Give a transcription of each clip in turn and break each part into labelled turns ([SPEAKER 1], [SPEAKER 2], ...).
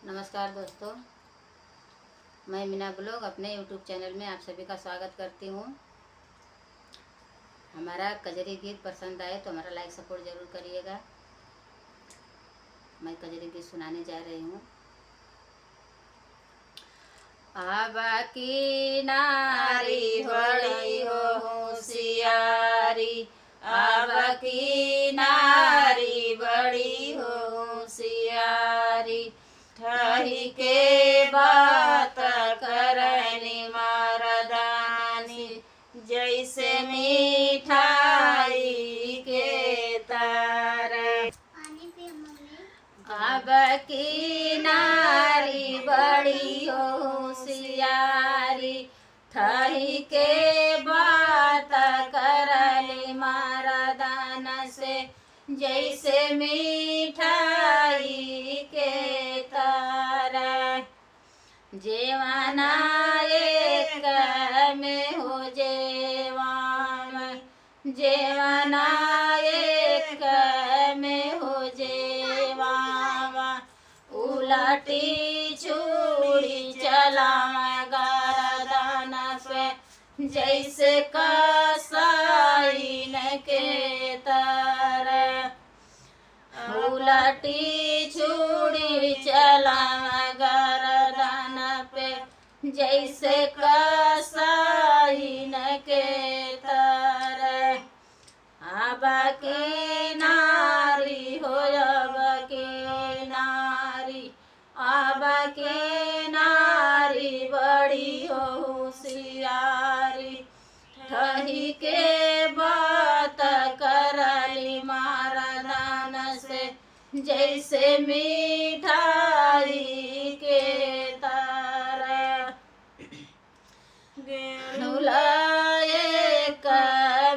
[SPEAKER 1] नमस्कार दोस्तों, मैं मीना ब्लॉग अपने यूट्यूब चैनल में आप सभी का स्वागत करती हूँ। हमारा कजरी गीत पसंद आए तो हमारा लाइक सपोर्ट ज़रूर करिएगा। मैं कजरी गीत सुनाने जा रही हूँ। अब की नारी बड़ी हो होशियारी, अब की नारी बड़ी हो होशियारी, ठही के बात करनी मर्दानी, जैसे मिठाई के तार। अब की नारी बड़ी होशियारी, ठही के बात करली मर्दान से, जैसे मिठाई के तरह। जेवाना एक में हो जेवान, जेवाना एक में हो जेवावा, उलटी छुरी चलावा गर्दन पे, जैसे कसाईन के तरह। उलटी छुरी चलावा गर्दन पे, जैसे कसाईन के तरह। अब के नारी हो, अब के नारी, अब के नारी बड़ी हो होशियारी, ठही के बात करली मर्दान से, जैसे मिठाई के तरह। गेड़ुला एक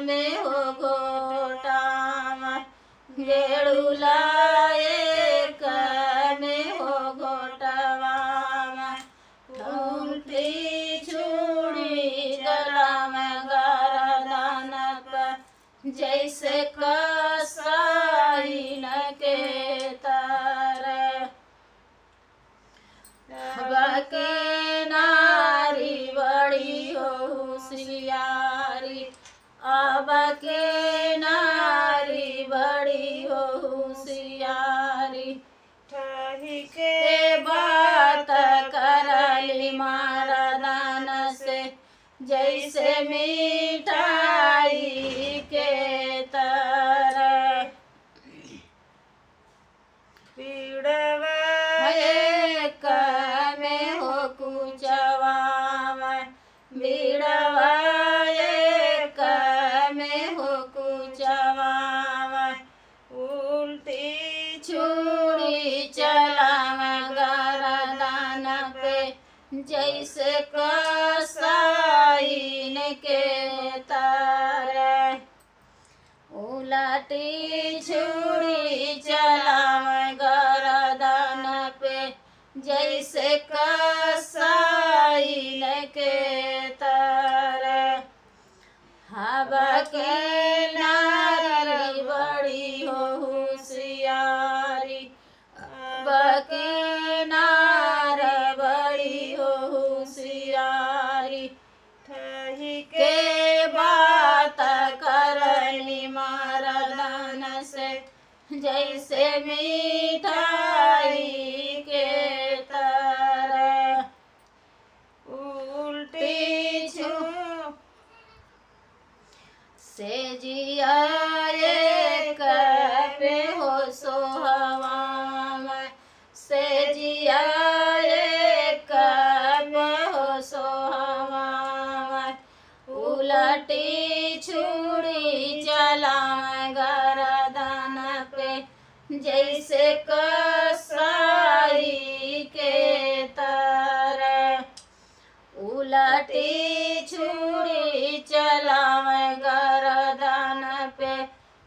[SPEAKER 1] में हो घोटावा, गेड़ुला एक में हो घोटवावा, उल्टी छुरी चलावा गर्दन पर, जैसे कसाईन के तरह। अब के नारी बड़ी हो होशियारी, अब के नारी बड़ी हो होशियारी, ठही के बात करली मर्दान से, जैसे मिठाई के तरह। पीड़वा एक में हो कुचवावा, बीड़वा एक में हो कुचवावा, उल्टी छुरी चलावा गर्दन पे, जैसे कसाईन के तरह। उलटी छुरी चलावा गर्दन पे, जैसे कसाईन के तरह। अब के नारी बड़ी हो होशियारी, अब के नारी बड़ी हो होशियारी, ठही के बात करली मर्दान से, जैसे मिठाई के तरह। उल्टी छू से जिया एक पे हो सोहवा, से जिया एक पे हो सोहवा, उलटी छुरी चलावा गर्दन पे, जैसे कसाई के तरह। उलटी छुरी चलावा गर्दन पे,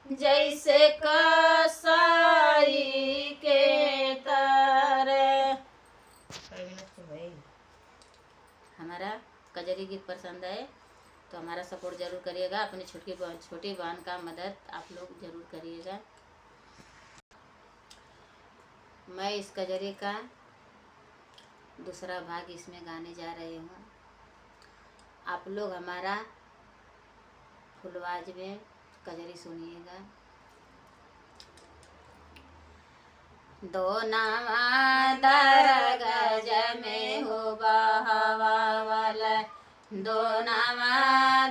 [SPEAKER 1] जैसे कसाई के तरह। हमारा कजरी गीत पसंद आए तो हमारा सपोर्ट ज़रूर करिएगा। अपनी छोटी बहन का मदद आप लोग ज़रूर करिएगा। मैं इस कजरी का दूसरा भाग इसमें गाने जा रही हूँ। आप लोग हमारा फुलवाज में कजरी सुनिएगा। दो नामा दर गज में हो बहवा वाला, दो नामा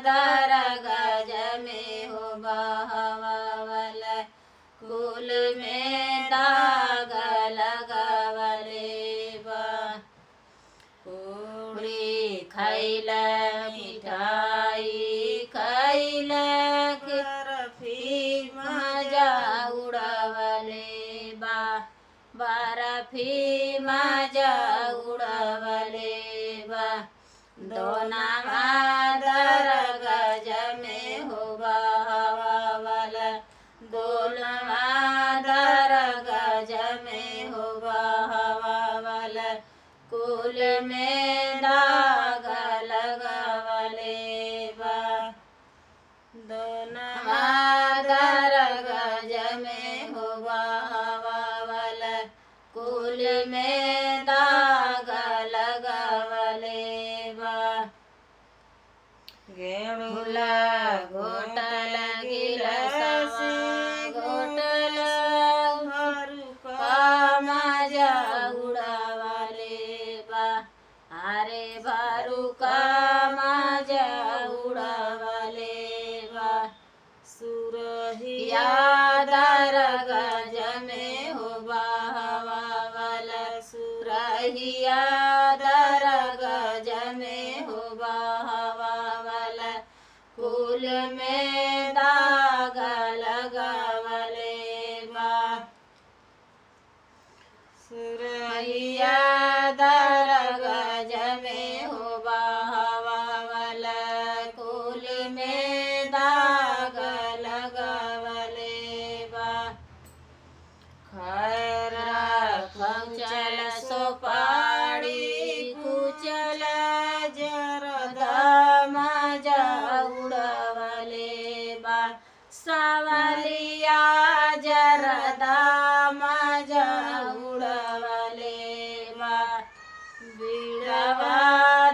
[SPEAKER 1] दर गज में हो बहवा वाला, कुल में दाग लगावले बा, पूरी खैल मिठाई खैल बर्फी मजा उड़ावले बा, बर्फी मजा उड़ावले बा, दोनामा दर गज में हो बहवा वाला, दोलमा दर गज में हो बहवा वाला, कुल में दाग लगावले बा, दोनमा दर गज में हो बहवा वाला, कुल में दाग लगावले बा, गेहुला घोटल गिलसवा घोटल मजा उड़ावले बा, अरे भारू का मजा उड़ावले बा, सुरहिया दर गज में हो बहवा वाला, सुरहिया दर गज में हो बहवा वाला, कुल में दाग लगावले बा, सुरहिया दर गज में हो बहवा वाला, कुल में दाग लगावले बा, खैर खुचल सोपाड़ी खुचल जरदा मजा उड़ावले बा, सावलिया जरदा मजा उड़ावले बा, बीड़वा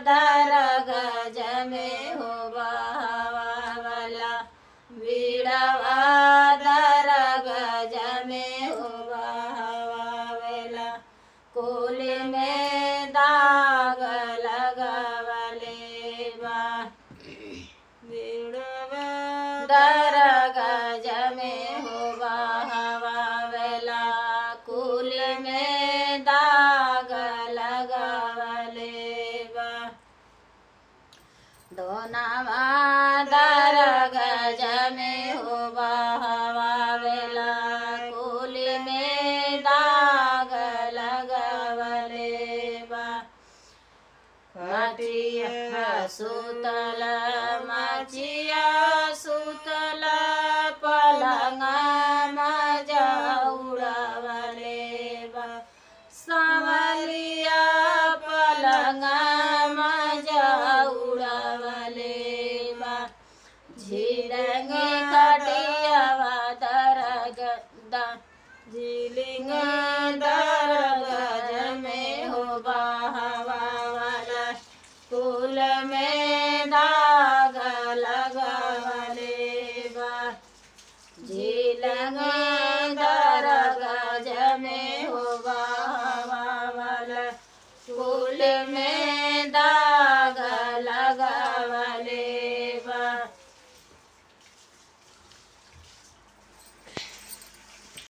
[SPEAKER 1] दर गज में हो बहवा वाला, बीड़वा दर गज में हो बहवा वाला, कुल में दाग लगावले बा, बीड़वा दर गज में हो बहवा वाला, कुल में दाग लगावले बा, दोनामा दर गज में हो बहवा वाला, कुल में दाग लगावले बा, खटिया सुतल मचिया सुतल पलंगा मजा उड़ावले बा, सावलिया पलंगा मजा उड़ावले बा, झिलंग खटियावा दर गदा झिलिंग दर गज में हो बहवा वाला, कुल में दाग लगावले बा, झिलंग दर गज में हो बहवा वाला, कुल में दाग लगावले